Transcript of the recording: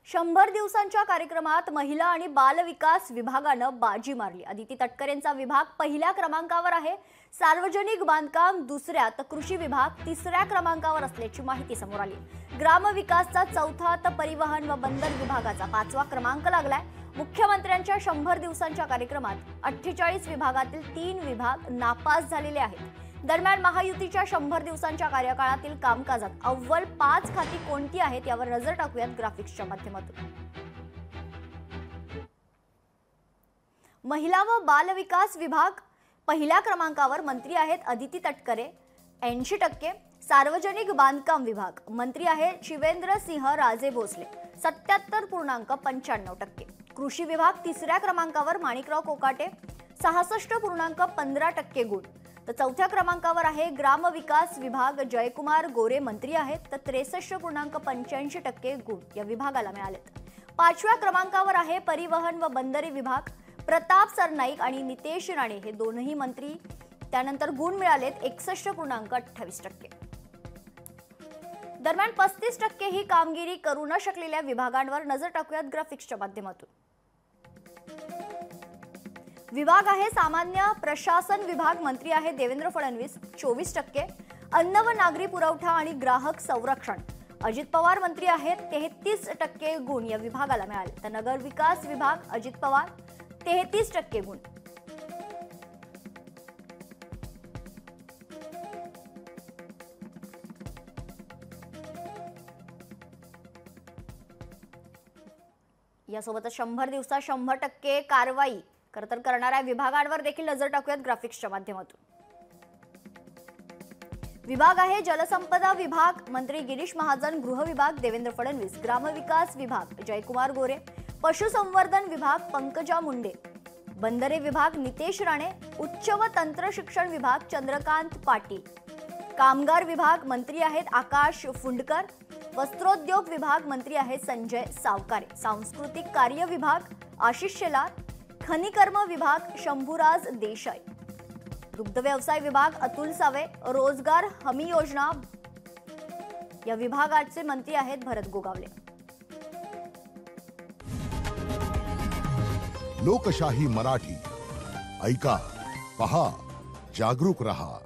100 दिवसांच्या कार्यक्रमात महिला आणि बाल विकास विभागानं बाजी मारली। अदिती तटकरेंचा विभाग पहिल्या क्रमांकावर आहे, सार्वजनिक बांधकाम दुसऱ्या तर कृषी विभाग तिसऱ्या क्रमांकावर असल्याची माहिती समोर आली। ग्राम विकासचा चौथा तर परिवहन व बंदर विभागाचा 5वा क्रमांक लागलाय। मुख्यमंत्र्यांच्या 100 दिवसांच्या कार्यक्रमात 48 विभागातील 3 विभाग नापास झालेले आहेत। दरम्यान महायुतीच्या 100 दिवसांच्या कार्यकाळातील कामकाजात अव्वल 5 खाती कोणती आहेत यावर नजर टाकूयात ग्राफिक्सच्या माध्यमातून। महिला व बाल विकास विभाग पहिल्या क्रमांकावर मंत्री आहेत अदिती तटकरे 80%। सार्वजनिक बांधकाम विभाग मंत्री आहे शिवेंद्र सिंह राजे भोसले 77.95%। कृषी विभाग तिसऱ्या क्रमांकावर माणिकराव कोकाटे 66.15% गुण। तर चौथ्या क्रमांकावर आहे ग्राम विकास विभाग जयकुमार गोरे मंत्री आहेत तर 63.85% गुण या विभागाला मिळालेत। 5व्या क्रमांकावर आहे परिवहन व बंदरी विभाग प्रताप सरनाईक आणि नितेश राणे हे दोनही मंत्री, त्यानंतर गुण मिळालेत 61.28%। दरम्यान 35% ही कामगिरी करू न शकलेल्या विभागांवर नजर टाकूयात ग्राफिक्सच्या माध्यमातून। विभाग आहे सामान्य प्रशासन विभाग मंत्री आहे देवेंद्र फडणवीस 24%। अन्न व नागरी पुरवठा आणि ग्राहक संरक्षण अजित पवार मंत्री आहेत 33% गुण या विभागाला मिळाले। तर नगर विकास विभाग अजित पवार 33% गुण। यासोबतच 100 दिवसात 100% कारवाई करणाऱ्या विभागांवर देखील नजर टाकूयात ग्राफिक्सच्या माध्यमातून। विभाग आहे जलसंपदा विभाग मंत्री गिरीश महाजन, गृह विभाग देवेंद्र फडणवीस, ग्रामविकास विभाग जयकुमार गोरे, पशुसंवर्धन विभाग पंकजा मुंडे, बंदरे विभाग नितेश राणे, उच्च व तंत्र शिक्षण विभाग चंद्रकांत पाटील, कामगार विभाग मंत्री आहेत आकाश फुंडकर, वस्त्रोद्योग विभाग मंत्री आहेत संजय सावकारे, सांस्कृतिक कार्य विभाग आशिष शेलार, खनिकर्म विभाग शंभूराज देसाई, दुग्ध व्यवसाय विभाग अतुल सावे, रोजगार हमी योजना या विभागाचे मंत्री आहेत भरत गोगावले। लोकशाही मराठी ऐका, पहा, जागरूक रहा।